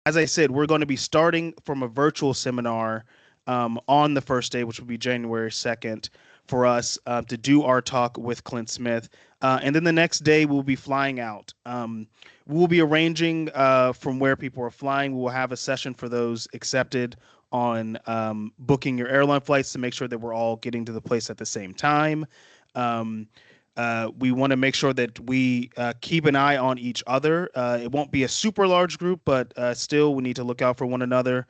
as I said, we're going to be starting from a virtual seminar on the first day, which will be January 2nd, for us to do our talk with Clint Smith. And then the next day, we'll be flying out. We'll be arranging from where people are flying. We will have a session for those accepted on booking your airline flights to make sure that we're all getting to the place at the same time. Um, we want to make sure that we keep an eye on each other. It won't be a super large group, but still, we need to look out for one another.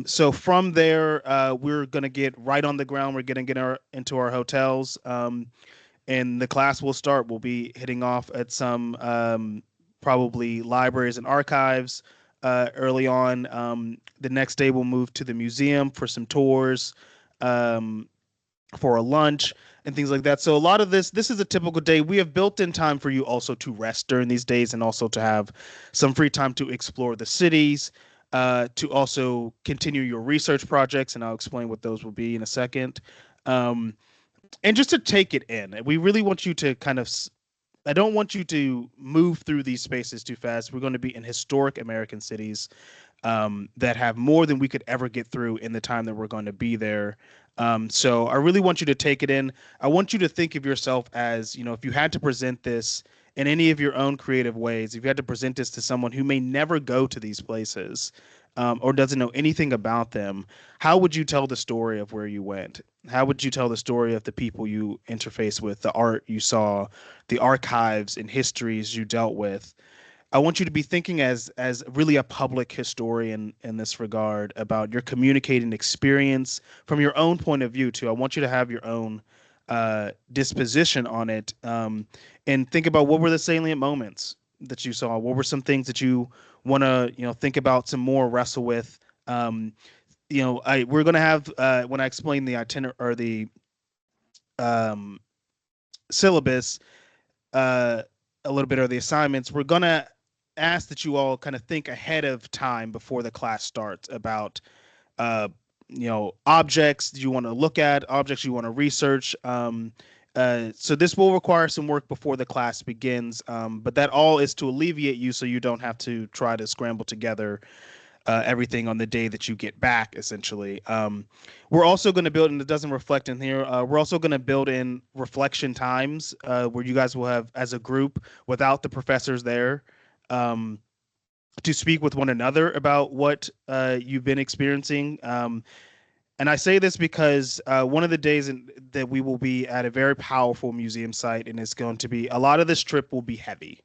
So from there, we're going to get right on the ground. We're going to get into our hotels, and the class will start. We'll be hitting off at some probably libraries and archives early on. The next day, we'll move to the museum for some tours. Um, for a lunch and things like that. So a lot of this is a typical day. We have built in time for you also to rest during these days and also to have some free time to explore the cities, to also continue your research projects, and I'll explain what those will be in a second. Um, and just to take it in. We really want you to kind of I don't want you to move through these spaces too fast. We're going to be in historic American cities that have more than we could ever get through in the time that we're going to be there. So I really want you to take it in. I want you to think of yourself as, if you had to present this in any of your own creative ways, if you had to present this to someone who may never go to these places or doesn't know anything about them, how would you tell the story of where you went? How would you tell the story of the people you interface with, the art you saw, the archives and histories you dealt with? I want you to be thinking as really a public historian in this regard about your communicating experience from your own point of view too. I want you to have your own disposition on it, and think about what were the salient moments that you saw. What were some things that you want to think about some more, wrestle with. We're gonna have when I explain the itinerary or the um, syllabus, uh, a little bit of the assignments, we're gonna ask that you all kind of think ahead of time before the class starts about uh, objects you want to look at, objects you want to research. So this will require some work before the class begins, but that all is to alleviate you so you don't have to try to scramble together everything on the day that you get back, essentially. We're also going to build, and it doesn't reflect in here, we're also going to build in reflection times where you guys will have, as a group, without the professors there, um, to speak with one another about what you've been experiencing. And I say this because one of the days that we will be at a very powerful museum site, and it's going to be a lot of this trip will be heavy.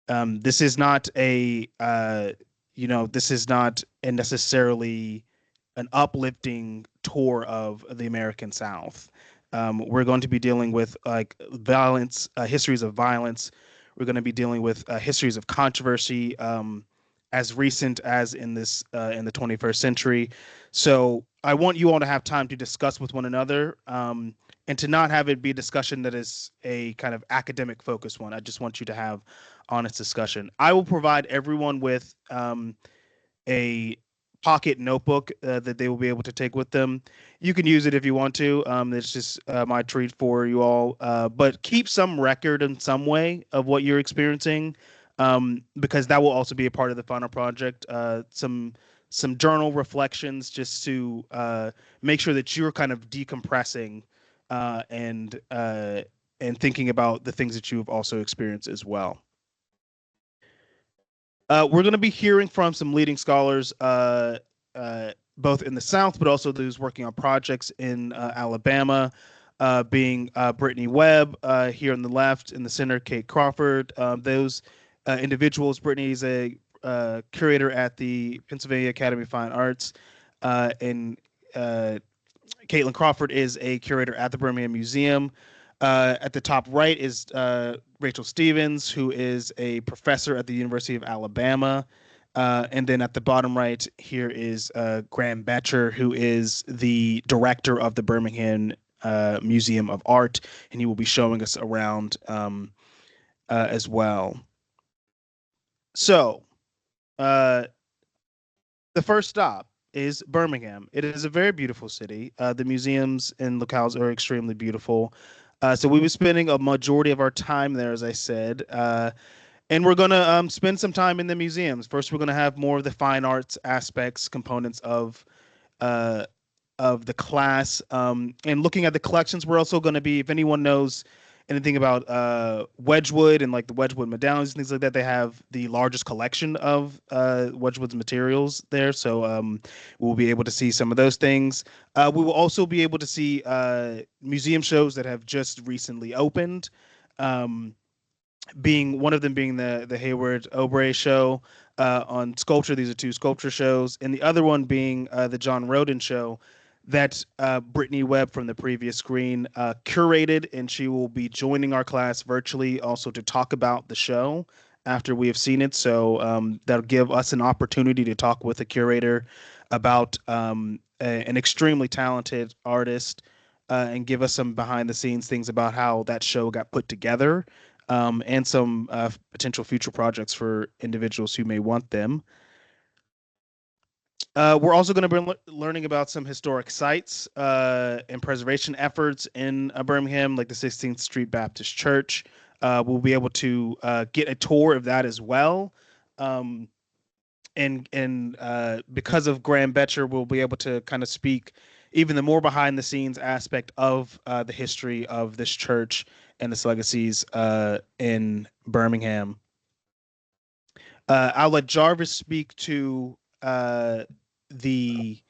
This is not this is not a necessarily an uplifting tour of the American South. We're going to be dealing with like violence, histories of violence. We're going to be dealing with histories of controversy, as recent as in the 21st century. So I want you all to have time to discuss with one another, and to not have it be a discussion that is a kind of academic focused one. I just want you to have honest discussion. I will provide everyone with a pocket notebook that they will be able to take with them. You can use it if you want to. It's just my treat for you all. But keep some record in some way of what you're experiencing, because that will also be a part of the final project. Some journal reflections just to make sure that you're kind of decompressing and thinking about the things that you've also experienced as well. We're going to be hearing from some leading scholars, both in the South, but also those working on projects in Alabama, being Brittany Webb here on the left, in the center, Kate Crawford. Those individuals, Brittany is a curator at the Pennsylvania Academy of Fine Arts, and Caitlin Crawford is a curator at the Birmingham Museum. At the top right is Rachel Stevens, who is a professor at the University of Alabama. And then at the bottom right here is Graham Betcher, who is the director of the Birmingham Museum of Art, and he will be showing us around as well. So, uh, the first stop is Birmingham. It is a very beautiful city. The museums and locales are extremely beautiful. So we were spending a majority of our time there, as I said. And we're gonna spend some time in the museums. First, we're gonna have more of the fine arts aspects, components uh, of the class, and looking at the collections. We're also going to be, if anyone knows anything about Wedgwood and like the Wedgwood medallions and things like that, they have the largest collection of Wedgwood's materials there. So we'll be able to see some of those things. We will also be able to see museum shows that have just recently opened. Um, being one of them being the Hayward Obrey show on sculpture. These are two sculpture shows, and the other one being the John Roden show that Brittany Webb from the previous screen curated, and she will be joining our class virtually also to talk about the show after we have seen it. So that'll give us an opportunity to talk with a curator about an extremely talented artist and give us some behind the scenes things about how that show got put together and some potential future projects for individuals who may want them. We're also going to be learning about some historic sites and preservation efforts in Birmingham, like the 16th Street Baptist Church. We'll be able to get a tour of that as well. Um, and because of Graham Betcher, we'll be able to kind of speak even the more behind the scenes aspect of the history of this church and its legacies in Birmingham. I'll let Jarvis speak to the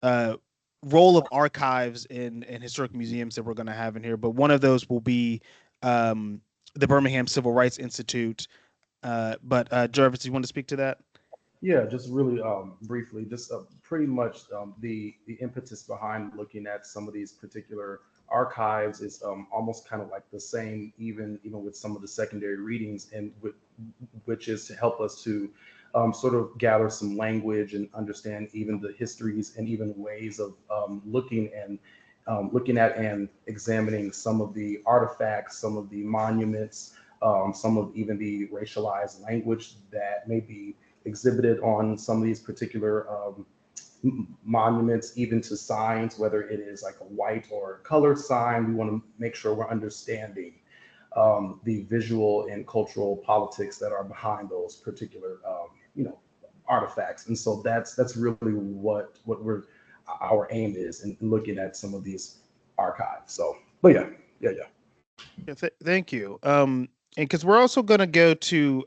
uh, role of archives in historic museums that we're going to have in here, but one of those will be um, the Birmingham Civil Rights Institute. But Jarvis, do you want to speak to that? Yeah, just really briefly, just pretty much the impetus behind looking at some of these particular archives is almost kind of like the same, even with some of the secondary readings, and which is to help us to sort of gather some language and understand even the histories and even ways of looking at and examining some of the artifacts, some of the monuments, some of even the racialized language that may be exhibited on some of these particular monuments, even to signs, whether it is like a white or colored sign. We want to make sure we're understanding the visual and cultural politics that are behind those particular, artifacts. And so that's really what we're our aim is in looking at some of these archives. So, but yeah, yeah, yeah. Yeah, thank you. And because we're also going to go to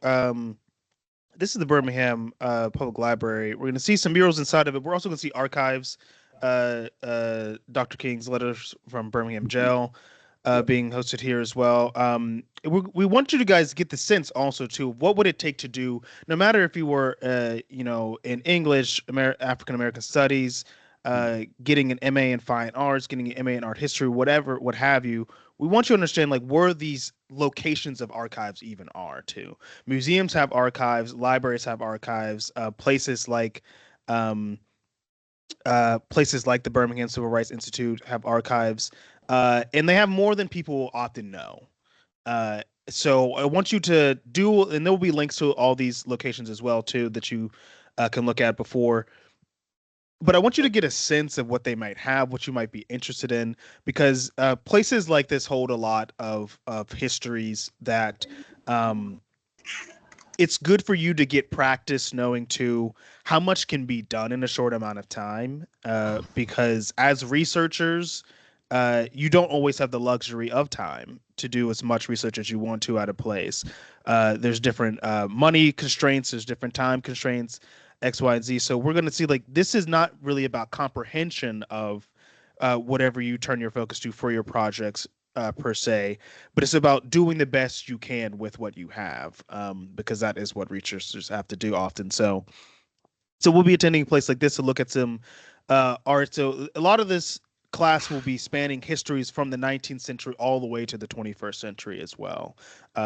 this is the Birmingham Public Library. We're going to see some murals inside of it. We're also going to see archives, Dr. King's letters from Birmingham jail Yep. being hosted here as well. We want you to guys get the sense also too. What would it take to do, no matter if you were, in English, African American Studies, getting an MA in Fine Arts, getting an MA in Art History, whatever, what have you. We want you to understand like where these locations of archives even are too. Museums have archives, libraries have archives, um, places like the Birmingham Civil Rights Institute have archives, and they have more than people often know. Uh, so I want you to do, and there will be links to all these locations as well too that you can look at before. But I want you to get a sense of what they might have, what you might be interested in, because places like this hold a lot of histories that um, it's good for you to get practice knowing too how much can be done in a short amount of time. Because as researchers, you don't always have the luxury of time to do as much research as you want to at a place. There's different money constraints, there's different time constraints, X, Y, and Z. So we're going to see like this is not really about comprehension of whatever you turn your focus to for your projects per se, but it's about doing the best you can with what you have, because that is what researchers have to do often. So we'll be attending a place like this to look at some art. So a lot of this class will be spanning histories from the 19th century all the way to the 21st century as well.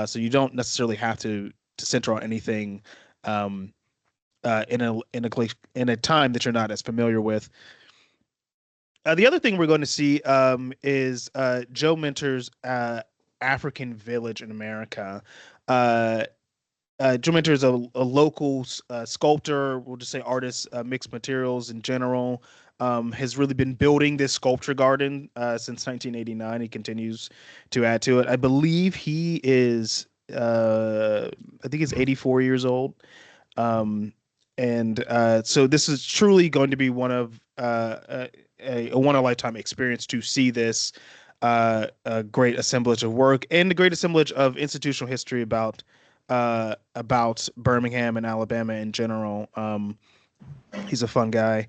So you don't necessarily have to center on anything um, in a time that you're not as familiar with. The other thing we're going to see is Joe Minter's African Village in America. Uh, Joe Minter is a local sculptor, we'll just say artist, mixed materials in general. Has really been building this sculpture garden since 1989. He continues to add to it. I believe he is. I think he's 84 years old. Um, and so this is truly going to be one of a one of a lifetime experience to see this a great assemblage of work and a great assemblage of institutional history about Birmingham and Alabama in general. He's a fun guy.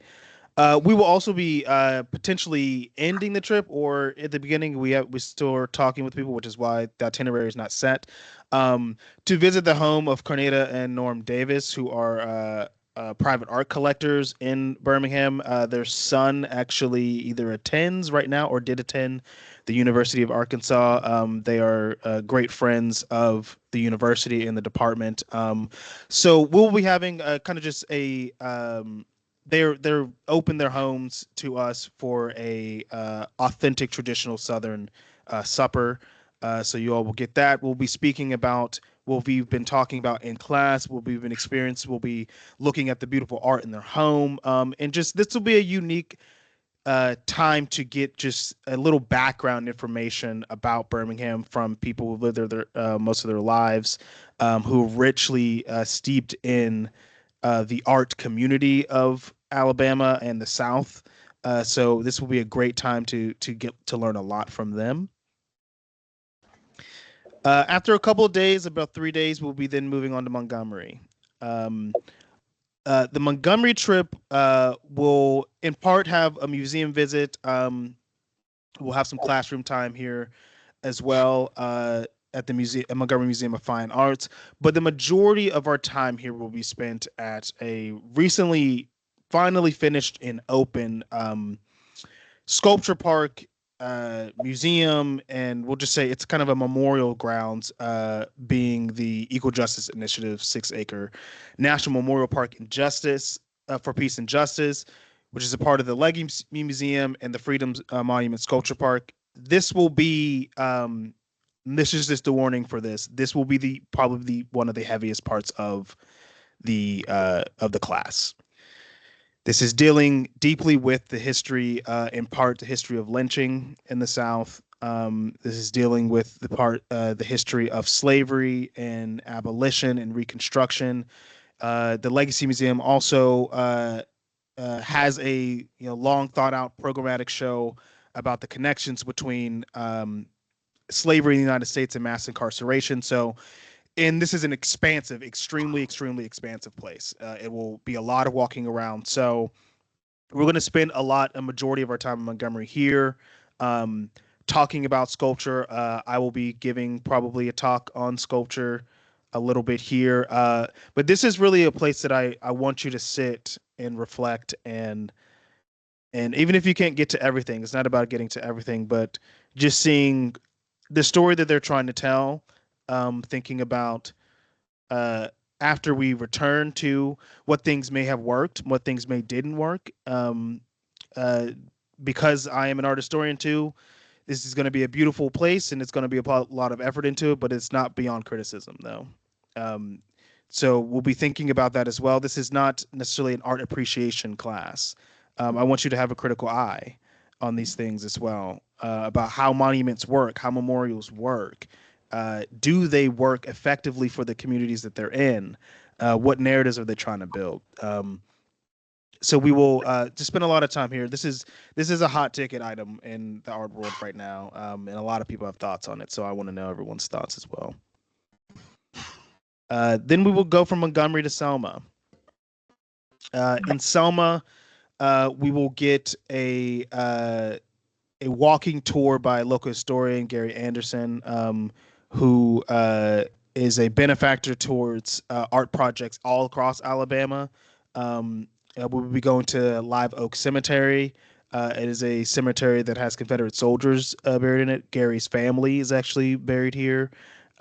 We will also be potentially ending the trip, or at the beginning we still are talking with people, which is why the itinerary is not set. To visit the home of Corneta and Norm Davis, who are private art collectors in Birmingham. Their son actually either attends right now or did attend the University of Arkansas. They are great friends of the university and the department. So we'll be having kind of just a they're open their homes to us for a authentic traditional Southern supper. So you all will get that. We'll be speaking about what we've been talking about in class, what we've been experiencing. We'll be looking at the beautiful art in their home, and just this will be a unique time to get just a little background information about Birmingham from people who lived there most of their lives, who are richly steeped in the art community of Alabama and the South. So this will be a great time to get to learn a lot from them. After a couple of days, about 3 days, we'll be then moving on to Montgomery. Um, the Montgomery trip will in part have a museum visit. We'll have some classroom time here as well at the museum, at Montgomery Museum of Fine Arts. But the majority of our time here will be spent at a recently, finally finished and open sculpture park museum, and we'll just say it's kind of a memorial grounds, being the Equal Justice Initiative 6-acre National Memorial Park and Justice for Peace and Justice, which is a part of the Legacy Museum and the Freedom Monument Sculpture Park. This will be this is just a warning for this. This will be the probably one of the heaviest parts of the class. This is dealing deeply with the history, in part the history of lynching in the South. This is dealing with the history of slavery and abolition and Reconstruction. The Legacy Museum also has a long thought out programmatic show about the connections between slavery in the United States and mass incarceration. So, and this is an expansive, extremely expansive place. It will be a lot of walking around. So we're going to spend a majority of our time in Montgomery here, talking about sculpture. I will be giving probably a talk on sculpture a little bit here. But this is really a place that I want you to sit and reflect, and even if you can't get to everything, it's not about getting to everything, but just seeing the story that they're trying to tell, thinking about after we return to what things may have worked, what things may didn't work. Uh, because I am an art historian too, this is going to be a beautiful place and it's going to be a lot of effort into it, but it's not beyond criticism though. Um, so we'll be thinking about that as well. This is not necessarily an art appreciation class. I want you to have a critical eye on these things as well, about how monuments work, how memorials work. Do they work effectively for the communities that they're in? What narratives are they trying to build? So we will just spend a lot of time here. This is a hot ticket item in the art world right now, and a lot of people have thoughts on it. So I want to know everyone's thoughts as well. Then we will go from Montgomery to Selma. In Selma, we will get a walking tour by local historian Gary Anderson, who is a benefactor towards art projects all across Alabama. We'll be going to Live Oak Cemetery. It is a cemetery that has Confederate soldiers buried in it. Gary's family is actually buried here,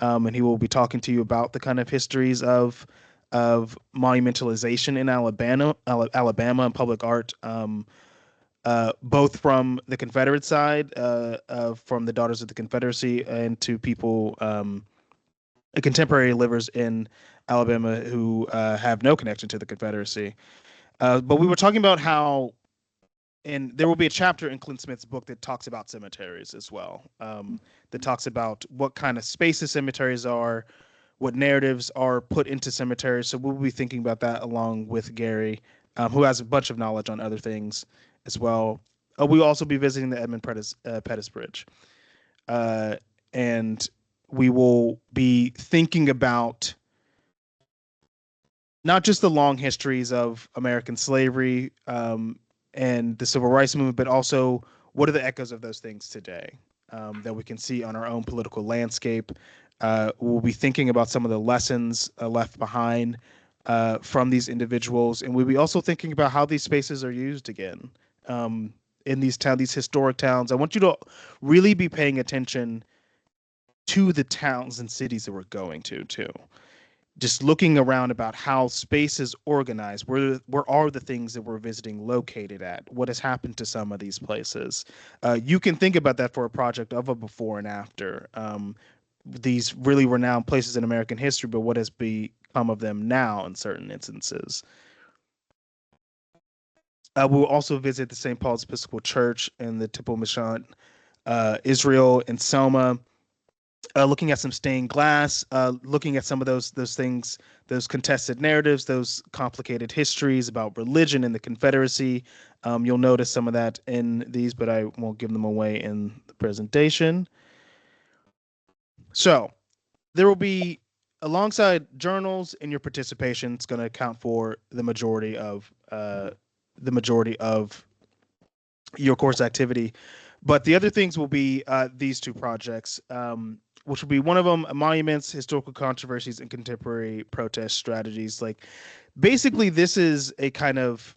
and he will be talking to you about the kind of histories of monumentalization in Alabama and public art. Both from the Confederate side, from the Daughters of the Confederacy, and to people, contemporary livers in Alabama who have no connection to the Confederacy. But we were talking about how, and there will be a chapter in Clint Smith's book that talks about cemeteries as well, that talks about what kind of spaces cemeteries are, what narratives are put into cemeteries. So we'll be thinking about that along with Gary, who has a bunch of knowledge on other things as well. We'll also be visiting the Edmund Pettus Bridge. And we will be thinking about not just the long histories of American slavery and the civil rights movement, but also what are the echoes of those things today that we can see on our own political landscape. We'll be thinking about some of the lessons left behind from these individuals, and we'll be also thinking about how these spaces are used again in these historic towns. I want you to really be paying attention to the towns and cities that we're going to too. Just looking around about how space is organized, where are the things that we're visiting located at, what has happened to some of these places. You can think about that for a project of a before and after. These really renowned places in American history, but what has become of them now in certain instances. We'll also visit the St. Paul's Episcopal Church in the Tipul Mishkan, Israel, and Selma. Looking at some stained glass, looking at some of those things, those contested narratives, those complicated histories about religion and the Confederacy. You'll notice some of that in these, but I won't give them away in the presentation. So there will be, alongside journals in your participation, it's going to account for the majority of your course activity. But the other things will be these two projects, which will be one of them, monuments, historical controversies, and contemporary protest strategies. Like, basically, this is a kind of,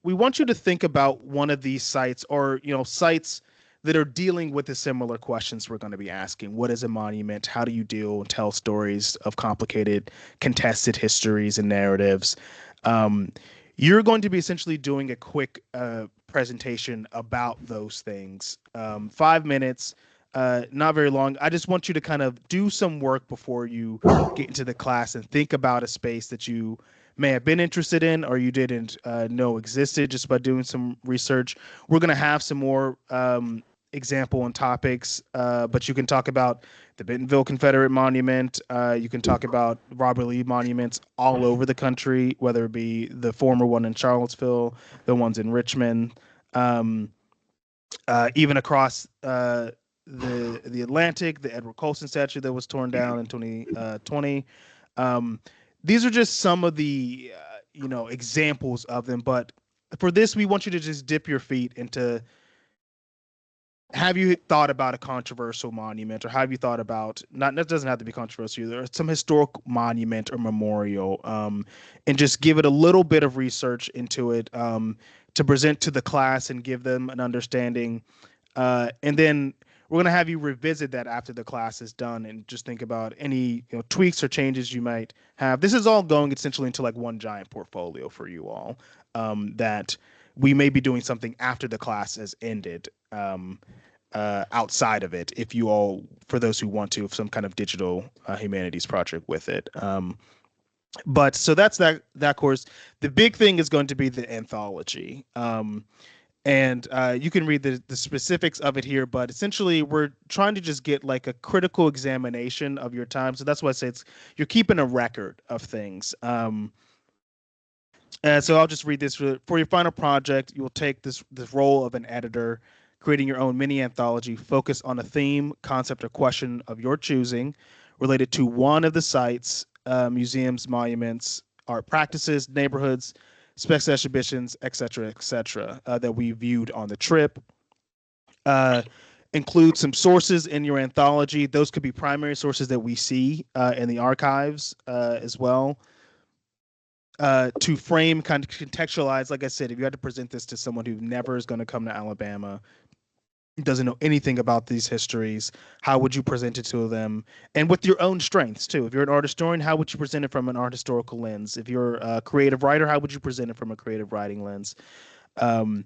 we want you to think about one of these sites, or, sites that are dealing with the similar questions we're going to be asking. What is a monument? How do you deal and tell stories of complicated, contested histories and narratives? You're going to be essentially doing a quick presentation about those things. 5 minutes, not very long. I just want you to kind of do some work before you get into the class and think about a space that you may have been interested in or you didn't know existed just by doing some research. We're going to have some more example and topics, but you can talk about the Bentonville Confederate Monument. You can talk about Robert Lee monuments all over the country, whether it be the former one in Charlottesville, the ones in Richmond, even across the Atlantic, the Edward Colston statue that was torn down in 2020. These are just some of the examples of them. But for this, we want you to just dip your feet into, have you thought about a controversial monument, or have you thought about, that doesn't have to be controversial either, some historic monument or memorial, and just give it a little bit of research into it to present to the class and give them an understanding. And then we're going to have you revisit that after the class is done and just think about any tweaks or changes you might have. This is all going essentially into like one giant portfolio for you all, that we may be doing something after the class has ended, outside of it, if you all, for those who want to, some kind of digital humanities project with it. But so that's that course. The big thing is going to be the anthology. And you can read the specifics of it here, but essentially we're trying to just get like a critical examination of your time. So that's why I say you're keeping a record of things. So I'll just read this. For your final project, you will take this role of an editor, creating your own mini anthology, focus on a theme, concept, or question of your choosing related to one of the sites, museums, monuments, art practices, neighborhoods, special exhibitions, et cetera, that we viewed on the trip. Include some sources in your anthology. Those could be primary sources that we see in the archives as well. To frame, kind of contextualize, like I said, if you had to present this to someone who never is going to come to Alabama, doesn't know anything about these histories, how would you present it to them? And with your own strengths too. If you're an art historian, how would you present it from an art historical lens? If you're a creative writer, how would you present it from a creative writing lens? These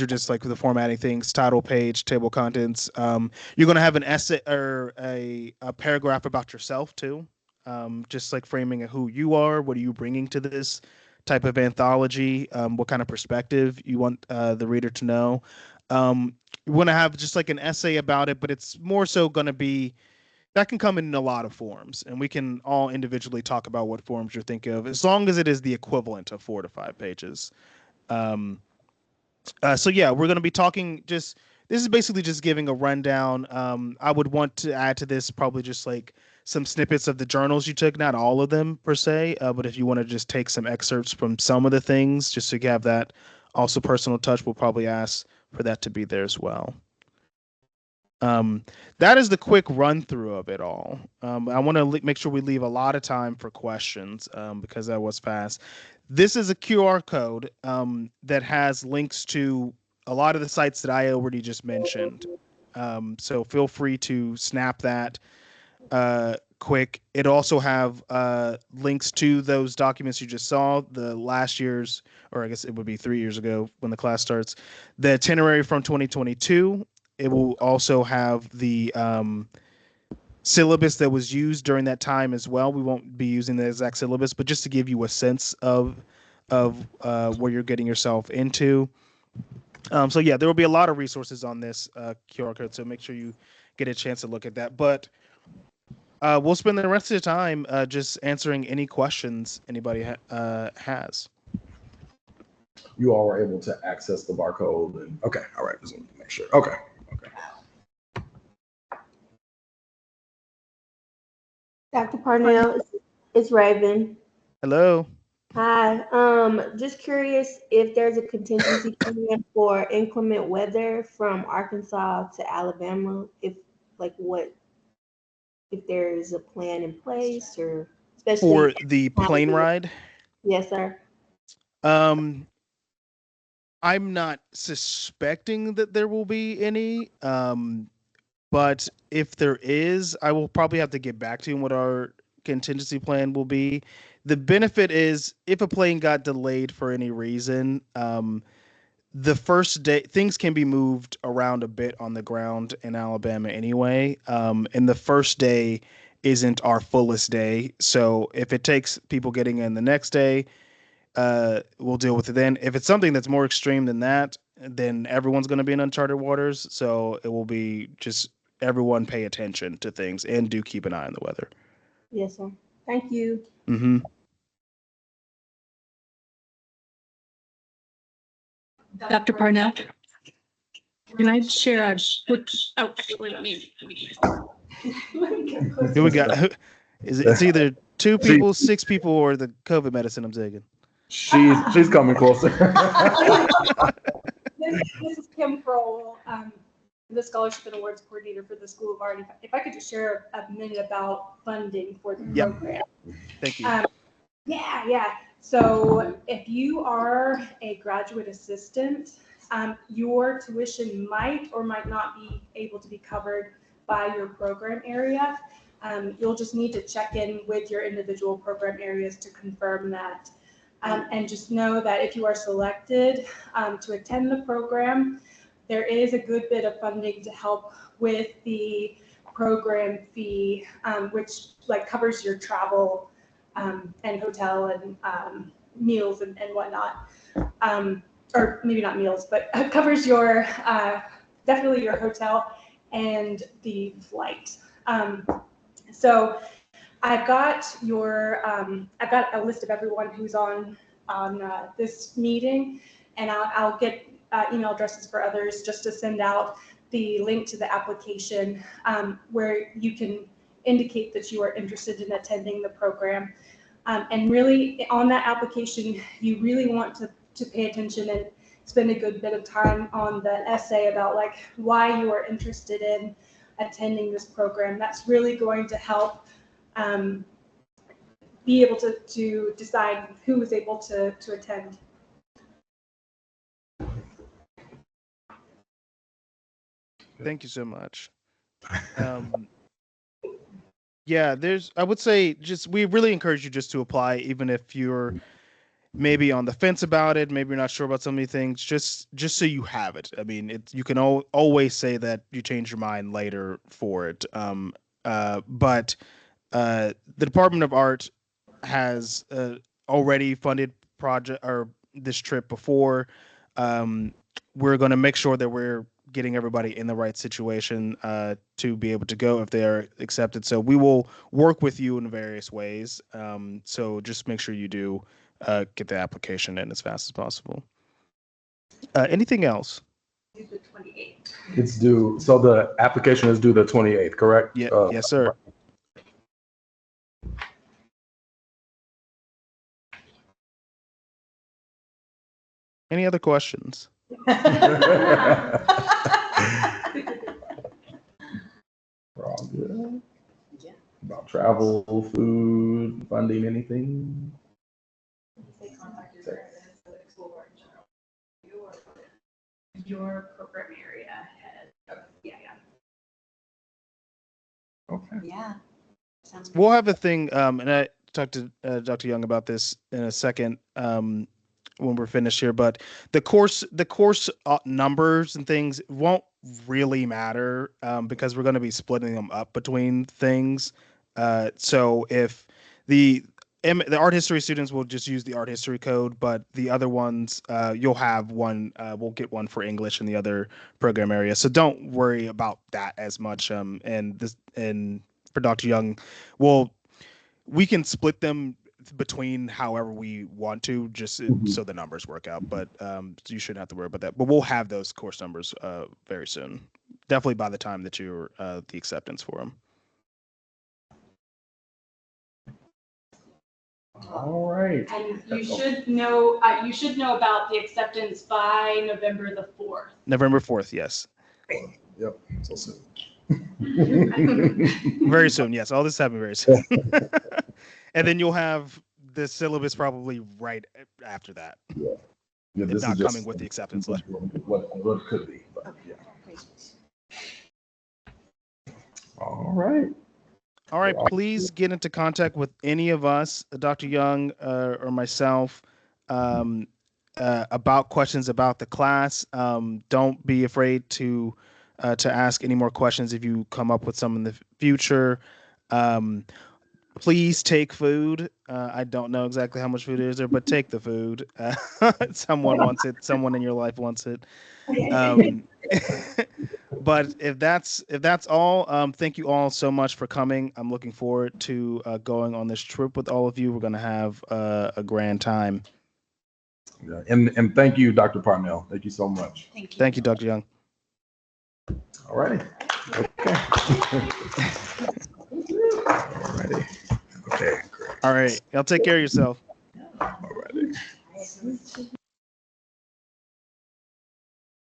are just like the formatting things: title page, table of contents. You're going to have an essay or a paragraph about yourself too. Just like framing who you are, what are you bringing to this type of anthology, what kind of perspective you want the reader to know. you want to have just like an essay about it, but it's more so going to be that can come in a lot of forms, and we can all individually talk about what forms you're thinking of, as long as it is the equivalent of 4 to 5 pages. Um, so yeah, we're going to be talking just. This is basically just giving a rundown. I would want to add to this probably just like some snippets of the journals you took, not all of them per se, but if you want to just take some excerpts from some of the things, just to have that also personal touch, we'll probably ask for that to be there as well. Um, that is the quick run through of it all. I want to make sure we leave a lot of time for questions because that was fast. This is a QR code that has links to a lot of the sites that I already just mentioned. So feel free to snap that quick. It also have links to those documents you just saw, the last year's, or I guess it would be 3 years ago when the class starts, the itinerary from 2022. It will also have the syllabus that was used during that time as well. We won't be using the exact syllabus, but just to give you a sense of where you're getting yourself into. So yeah, there will be a lot of resources on this QR code, so make sure you get a chance to look at that. But we'll spend the rest of the time just answering any questions anybody has. You all were able to access the barcode. And okay, all right, just want to make sure. Okay. Dr. Parnell, it's Raven. Hello. Hi. Just curious if there's a contingency plan for inclement weather from Arkansas to Alabama. If there's a plan in place, or especially For the plane ride? Yes, sir. I'm not suspecting that there will be any. But if there is, I will probably have to get back to you on what our contingency plan will be. The benefit is if a plane got delayed for any reason, the first day things can be moved around a bit on the ground in Alabama anyway. And the first day isn't our fullest day. So if it takes people getting in the next day, we'll deal with it then. If it's something that's more extreme than that, then everyone's going to be in uncharted waters. So it will be just everyone pay attention to things and do keep an eye on the weather. Yes, sir. Thank you. Mm-hmm. Dr. Parnell, can I share a which? Oh, actually, let me. Here we got. It's either 2 people, 6 people, or the COVID medicine I'm taking. She's coming closer. This is Kim Kroll, the Scholarship and Awards Coordinator for the School of Art. If I could just share a minute about funding for the program. Thank you. Yeah. So if you are a graduate assistant, your tuition might or might not be able to be covered by your program area. You'll just need to check in with your individual program areas to confirm that. And just know that if you are selected to attend the program, there is a good bit of funding to help with the program fee, which covers your travel and hotel and meals and whatnot. Or maybe not meals, but covers your definitely your hotel and the flight. So I've got a list of everyone who's on this meeting, and I'll get email addresses for others just to send out the link to the application where you can indicate that you are interested in attending the program. And really on that application, you really want to pay attention and spend a good bit of time on the essay about why you are interested in attending this program. That's really going to help be able to decide who is able to attend. Thank you so much. Yeah, I would say we really encourage you just to apply, even if you're maybe on the fence about it, maybe you're not sure about so many things, just so you have it. I mean, you can always say that you change your mind later for it. But the Department of Art has already funded project or this trip before. We're going to make sure that we're getting everybody in the right situation to be able to go if they are accepted. So we will work with you in various ways. So just make sure you do get the application in as fast as possible. Anything else? The 28th. It's due. So the application is due the 28th, correct? Yeah, yes, sir. Any other questions? We're all good. Yeah. About travel, food, funding, anything? Your program area head. Yeah. Okay. Yeah. Sounds good. We'll have a thing, and I talked to Dr. Young about this in a second when we're finished here. But the course numbers and things won't really matter because we're going to be splitting them up between things. So if the art history students will just use the art history code, but the other ones you'll have one. We'll get one for English in the other program area. So don't worry about that as much. And for Dr. Young, we can split them between however we want to, just so the numbers work out. But you shouldn't have to worry about that. But we'll have those course numbers very soon. Definitely by the time that you're the acceptance for them. All right. And you should know about the acceptance by November the 4th. November 4th, yes. Yep. So soon. Very soon, yes. All this happening very soon. And then you'll have the syllabus probably right after that. Yeah, If this not is just coming with the acceptance letter. what could be. But yeah. All right. All right, please get into contact with any of us, Dr. Young or myself, about questions about the class. Don't be afraid to ask any more questions if you come up with some in the future. Please take food. I don't know exactly how much food is there, but take the food. Someone wants it. Someone in your life wants it. But if that's all, thank you all so much for coming. I'm looking forward to going on this trip with all of you. We're going to have a grand time. Yeah. And thank you, Dr. Parnell. Thank you so much. Thank you. Thank you, Dr. Young. All righty. Okay. All righty. Okay. Great. All right. Y'all take care of yourself. All righty.